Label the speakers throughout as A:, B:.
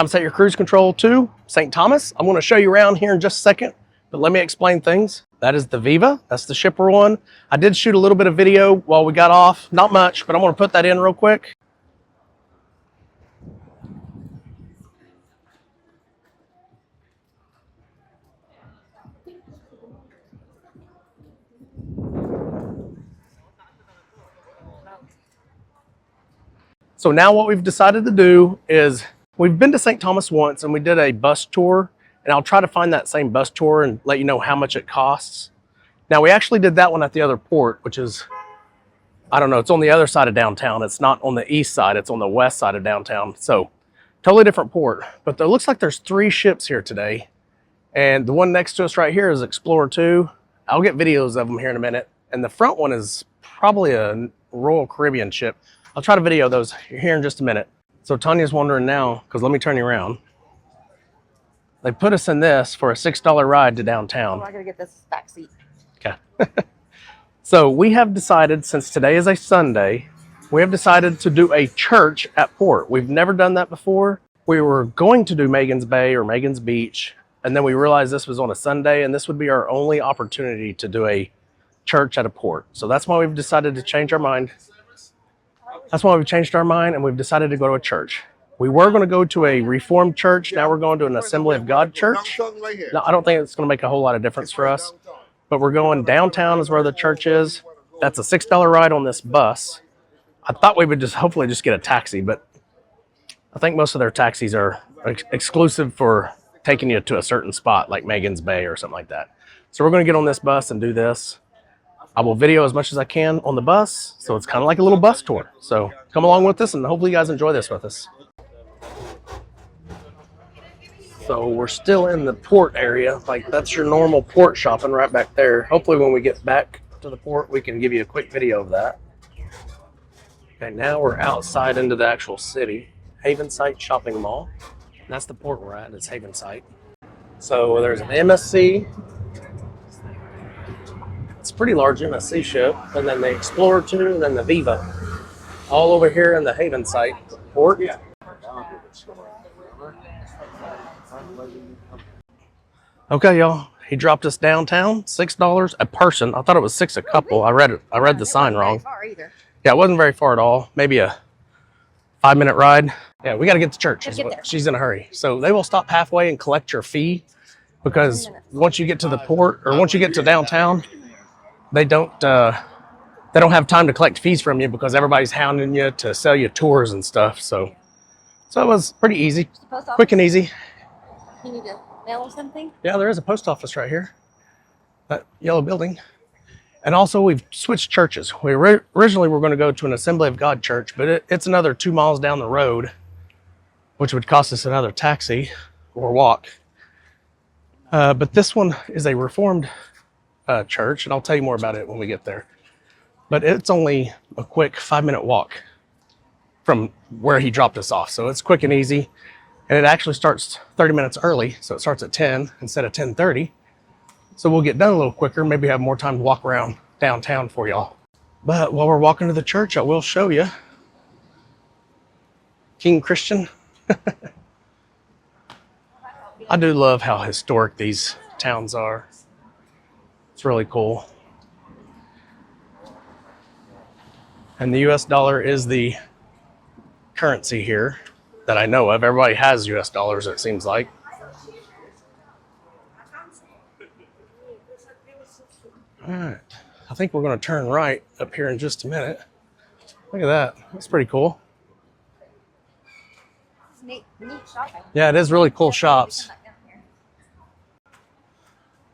A: Time to set your cruise control to St. Thomas. I'm going to show you around here in just a second, but let me explain things. That is the Viva. That's the ship we're on. I did shoot a little bit of video while we got off. Not much, but I'm going to put that in real quick. So now what we've decided to do is we've been to St. Thomas once and we did a bus tour, and I'll try to find that same bus tour and let you know how much it costs. Now we actually did that one at the other port, which is, I don't know, it's on the other side of downtown. It's not on the east side, it's on the west side of downtown. So totally different port, but it looks like there's 3 ships here today. And the one next to us right here is Explorer 2. I'll get videos of them here in a minute. And the front one is probably a Royal Caribbean ship. I'll try to video those here in just a minute. So Tanya's wondering now, because let me turn you around. They put us in this for a $6 ride to downtown.
B: Oh, I gotta get this back seat.
A: Okay. So we have decided, since today is a Sunday, we have decided to do a church at port. We've never done that before. We were going to do Megan's Bay or Megan's Beach, and then we realized this was on a Sunday, and this would be our only opportunity to do a church at a port. So that's why we've decided to change our mind. That's why we've changed our mind and we've decided to go to a church. We were going to go to a Reformed church. Now we're going to an Assembly of God church. No, I don't think it's going to make a whole lot of difference for us. But we're going downtown is where the church is. That's a $6 ride on this bus. I thought we would just hopefully just get a taxi, but I think most of their taxis are exclusive for taking you to a certain spot like Megan's Bay or something like that. So we're going to get on this bus and do this. I will video as much as I can on the bus, so it's kind of like a little bus tour. So come along with us, and hopefully you guys enjoy this with us. So we're still in the port area. Like, that's your normal port shopping right back there. Hopefully when we get back to the port, we can give you a quick video of that. Okay, now we're outside into the actual city. Havensight Shopping Mall. That's the port we're at. It's Havensight. So there's an MSC. It's a pretty large MSC ship, and then the Explorer 2, and then the Viva. All over here in the Havensight port. Okay, y'all. He dropped us downtown, $6 a person. I thought it was $6 a couple. I read the sign wrong. Yeah, it wasn't very far at all. Maybe a 5-minute ride. Yeah, we got to get to church. She's in a hurry. So they will stop halfway and collect your fee, because once you get to the port, or once you get to downtown, they don't have time to collect fees from you because everybody's hounding you to sell you tours and stuff. So it was pretty easy, quick and easy.
B: You need to mail or something?
A: Yeah, there is a post office right here, that yellow building. And also we've switched churches. We originally were going to go to an Assembly of God church, but it's another 2 miles down the road, which would cost us another taxi or walk. But this one is a Reformed church, and I'll tell you more about it when we get there. But it's only a quick 5-minute walk from where he dropped us off. So it's quick and easy. And it actually starts 30 minutes early. So it starts at 10 instead of 10:30. So we'll get done a little quicker. Maybe have more time to walk around downtown for y'all. But while we're walking to the church, I will show you King Christian. I do love how historic these towns are. It's really cool. And the US dollar is the currency here that I know of. Everybody has US dollars, it seems like. All right. I think we're going to turn right up here in just a minute. Look at that. That's pretty cool.
B: Neat shopping.
A: Yeah, it is really cool shops.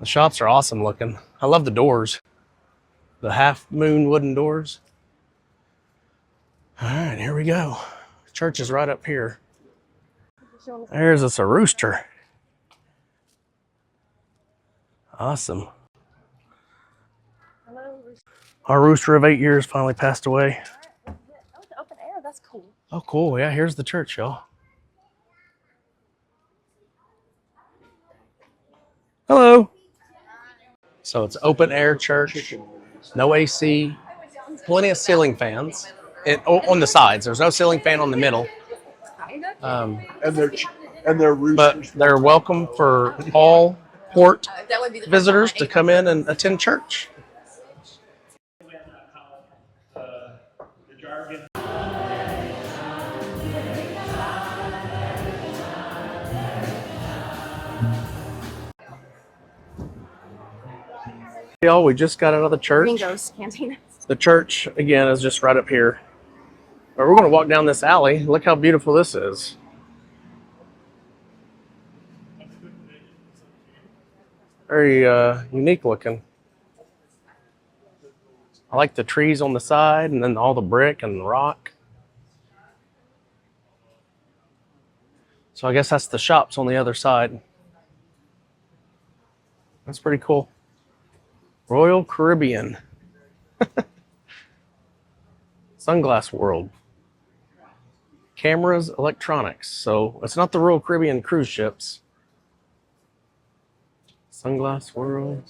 A: The shops are awesome looking. I love the doors. The half moon wooden doors. All right, here we go. The church is right up here. There's us a rooster. Awesome.
B: Hello, rooster.
A: Our rooster of 8 years finally passed away.
B: Oh, it's open air. That's cool.
A: Oh, cool. Yeah, here's the church, y'all. Hello. So it's open air church, no AC, plenty of ceiling fans on the sides. There's no ceiling fan on the middle.
C: And they're And they're
A: but
C: roosters.
A: they're welcome for all port
B: That would be the
A: visitors to come in and attend church. Y'all, we just got out of the church.
B: Ringo's Cantina.
A: The church, again, is just right up here. But we're going to walk down this alley. Look how beautiful this is. Very unique looking. I like the trees on the side and then all the brick and the rock. So I guess that's the shops on the other side. That's pretty cool. Royal Caribbean. Sunglass World. Cameras, electronics. So it's not the Royal Caribbean cruise ships. Sunglass World.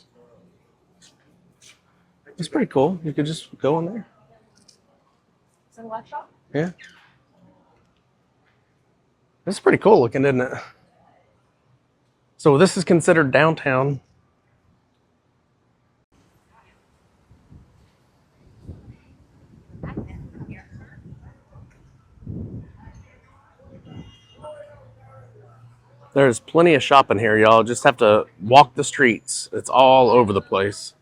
A: It's pretty cool. You could just go in there.
B: Sunglass shop?
A: Yeah. It's pretty cool looking, isn't it? So this is considered downtown. There's plenty of shopping here, y'all. Just have to walk the streets. It's all over the place.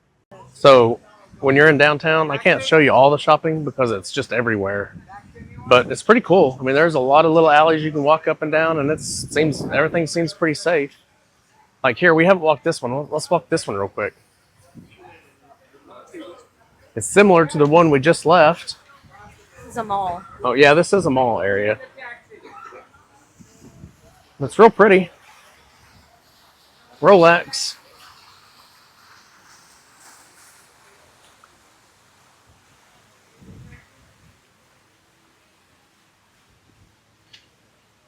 A: So when you're in downtown, I can't show you all the shopping because it's just everywhere. But it's pretty cool. I mean, there's a lot of little alleys you can walk up and down, and everything seems pretty safe. Like here, we haven't walked this one. Let's walk this one real quick. It's similar to the one we just left.
B: This is a mall.
A: Oh yeah, this is a mall area. It's real pretty. Rolex.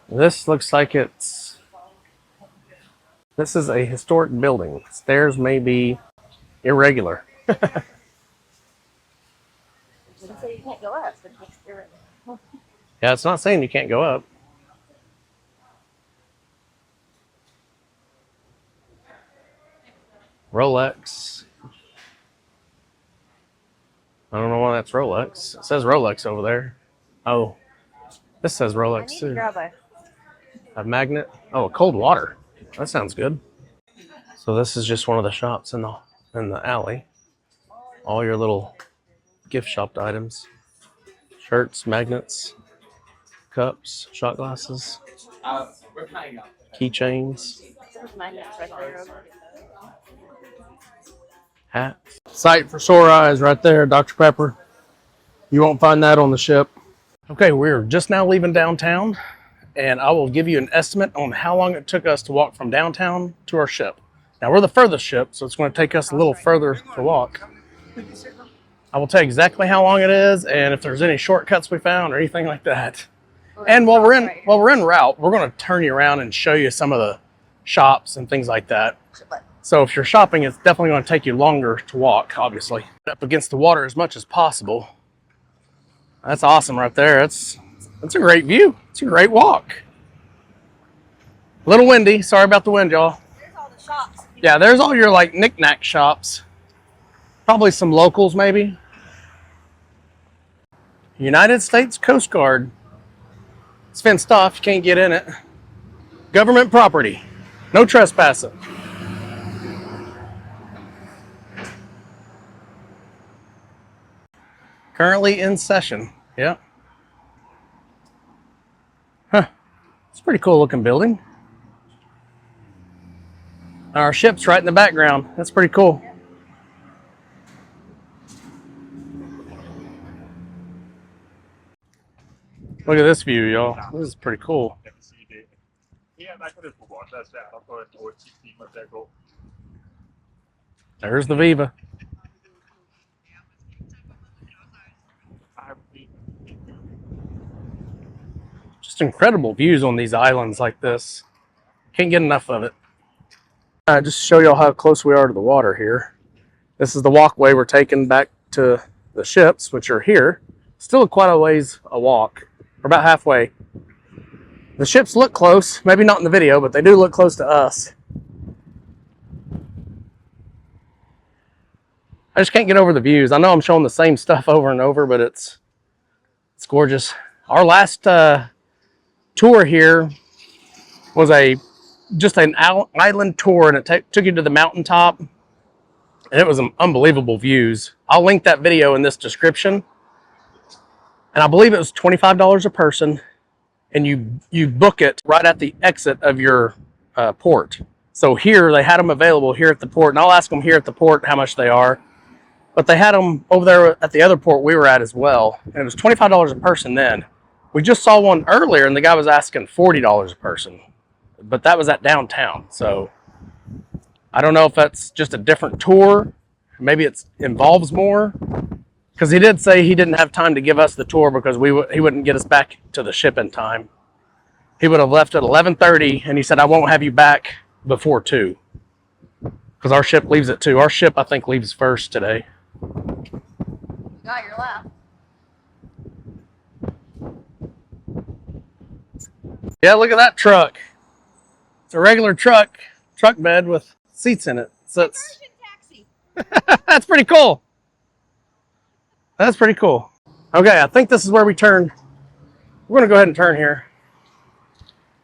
A: This looks like this is a historic building. Stairs may be irregular.
B: You say you can't go up, but you're right.
A: Yeah, it's not saying you can't go up. Rolex. I don't know why that's Rolex. It says Rolex over there. Oh, this says
B: I
A: Rolex
B: need to
A: too.
B: grab
A: A magnet. Oh, cold water. That sounds good. So this is just one of the shops in the alley. All your little gift shop items. Shirts, magnets, cups, shot glasses, keychains,
B: there's magnets right there.
A: hats. Sight for sore eyes right there, Dr. Pepper. You won't find that on the ship. Okay, we're just now leaving downtown, and I will give you an estimate on how long it took us to walk from downtown to our ship. Now, we're the furthest ship, so it's going to take us a little further to walk. I will tell you exactly how long it is, and if there's any shortcuts we found or anything like that. And while we're en route, we're going to turn you around and show you some of the shops and things like that. So if you're shopping, it's definitely going to take you longer to walk, obviously. Up against the water as much as possible. That's awesome right there. It's a great view. It's a great walk. A little windy. Sorry about the wind, y'all.
B: There's all the shops.
A: Yeah, there's all your like knick-knack shops. Probably some locals maybe. United States Coast Guard. It's fenced off. You can't get in it. Government property. No trespassing. Currently in session. Yeah. Huh. It's a pretty cool looking building. Our ship's right in the background. That's pretty cool. Look at this view, y'all. This is pretty cool. There's the Viva. Just incredible views on these islands like this. Can't get enough of it. Just to show y'all how close we are to the water here. This is the walkway we're taking back to the ships, which are here. Still quite a ways a walk. We're about halfway. The ships look close, maybe not in the video, but they do look close to us. I just can't get over the views. I know I'm showing the same stuff over and over, but it's gorgeous. Our last tour here was just an island tour, and it took you to the mountaintop, and it was unbelievable views. I'll link that video in this description. And I believe it was $25 a person, and you book it right at the exit of your port. So here, they had them available here at the port, and I'll ask them here at the port how much they are. But they had them over there at the other port we were at as well, and it was $25 a person then. We just saw one earlier, and the guy was asking $40 a person, but that was at downtown. So I don't know if that's just a different tour. Maybe it involves more, because he did say he didn't have time to give us the tour because he wouldn't get us back to the ship in time. He would have left at 11:30, and he said, I won't have you back before 2, because our ship leaves at 2. Our ship, I think, leaves first today.
B: Got your lap.
A: Yeah, look at that truck. It's a regular truck bed with seats in it. So it's
B: Taxi.
A: that's pretty cool. That's pretty cool. Okay, I think this is where we turn. We're gonna go ahead and turn here.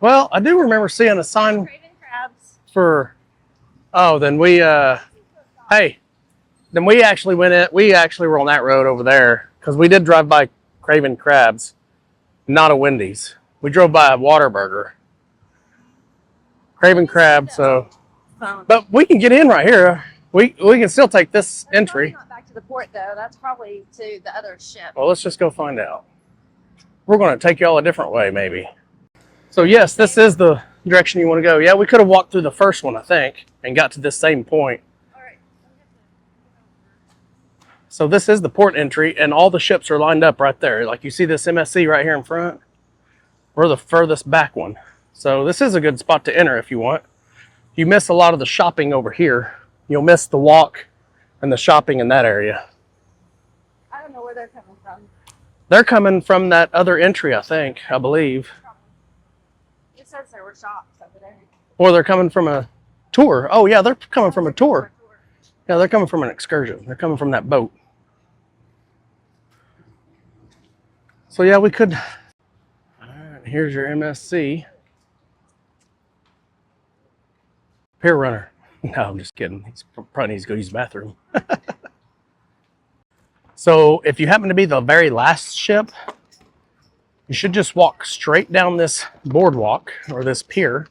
A: Well, I do remember seeing a sign
B: Craven crabs.
A: for. Oh, then we hey, then we actually went in. We actually were on that road over there because we did drive by Craven Crabs, not a Wendy's. We drove by a Whataburger. Craven Crab. So, but we can get in right here. We can still take this entry.
B: Not back to the port though. That's probably to the other ship.
A: Well, let's just go find out. We're going to take you all a different way, maybe. So yes, this is the direction you want to go. Yeah, we could have walked through the first one, I think, and got to this same point.
B: All right.
A: So this is the port entry, and all the ships are lined up right there. Like you see this MSC right here in front. We're the furthest back one. So this is a good spot to enter if you want. You miss a lot of the shopping over here. You'll miss the walk and the shopping in that area.
B: I don't know where they're coming from.
A: They're coming from that other entry, I believe.
B: It says there were shops over there.
A: Or they're coming from a tour. Oh yeah, they're coming from a tour. Yeah, they're coming from an excursion. They're coming from that boat. So yeah, we could. All right, here's your MSC. Pier runner. No, I'm just kidding. He's probably needs to go use the bathroom. So if you happen to be the very last ship, you should just walk straight down this boardwalk or this pier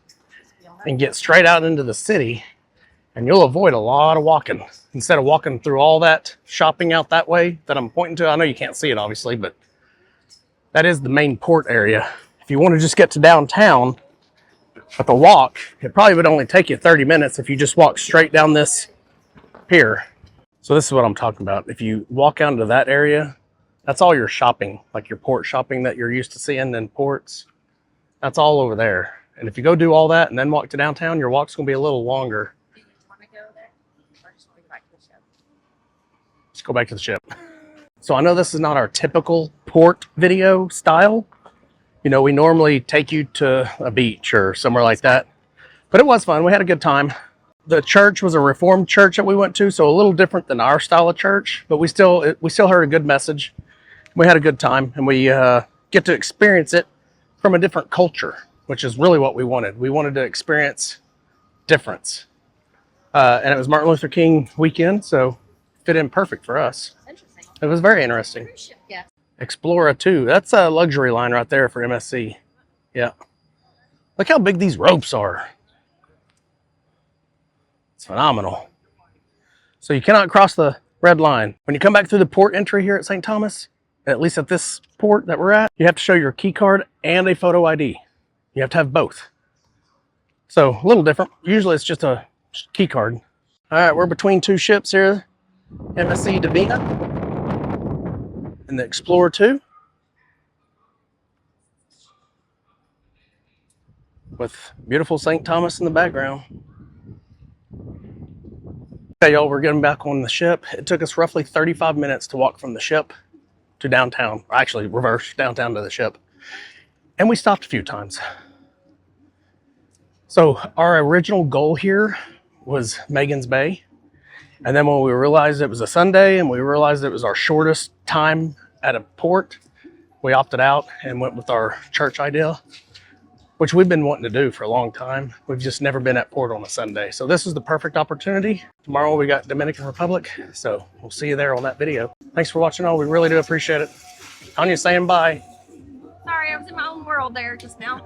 A: and get straight out into the city, and you'll avoid a lot of walking. Instead of walking through all that shopping out that way that I'm pointing to. I know you can't see it obviously, but that is the main port area. If you want to just get to downtown with a walk, it probably would only take you 30 minutes if you just walk straight down this pier. So this is what I'm talking about. If you walk out into that area, that's all your shopping, like your port shopping that you're used to seeing in ports. That's all over there. And if you go do all that and then walk to downtown, your walk's going to be a little longer.
B: Do you want to go there? Or just want to go back to the ship?
A: Let's go back to the ship. So I know this is not our typical port video style. You know, we normally take you to a beach or somewhere like that. But it was fun. We had a good time. The church was a Reformed church that we went to, so a little different than our style of church. But we still heard a good message. We had a good time, and we get to experience it from a different culture, which is really what we wanted. We wanted to experience difference. And it was Martin Luther King weekend, so fit in perfect for us.
B: Interesting.
A: It was very interesting.
B: Cruise ship, yeah.
A: Explorer 2. That's a luxury line right there for MSC. Yeah. Look how big these ropes are. It's phenomenal. So you cannot cross the red line. When you come back through the port entry here at St. Thomas, at least at this port that we're at, you have to show your key card and a photo ID. You have to have both. So a little different. Usually it's just a key card. All right, we're between two ships here. MSC Divina and the Explorer 2. With beautiful St. Thomas in the background. Okay, y'all, we're getting back on the ship. It took us roughly 35 minutes to walk from the ship to downtown. Actually, reverse, downtown to the ship. And we stopped a few times. So our original goal here was Magens Bay. And then when we realized it was a Sunday and we realized it was our shortest time at a port, we opted out and went with our church idea, which we've been wanting to do for a long time. We've just never been at port on a Sunday. So this is the perfect opportunity. Tomorrow we got Dominican Republic. So we'll see you there on that video. Thanks for watching all. We really do appreciate it. Tanya's saying bye.
B: Sorry, I was in my own world there just now.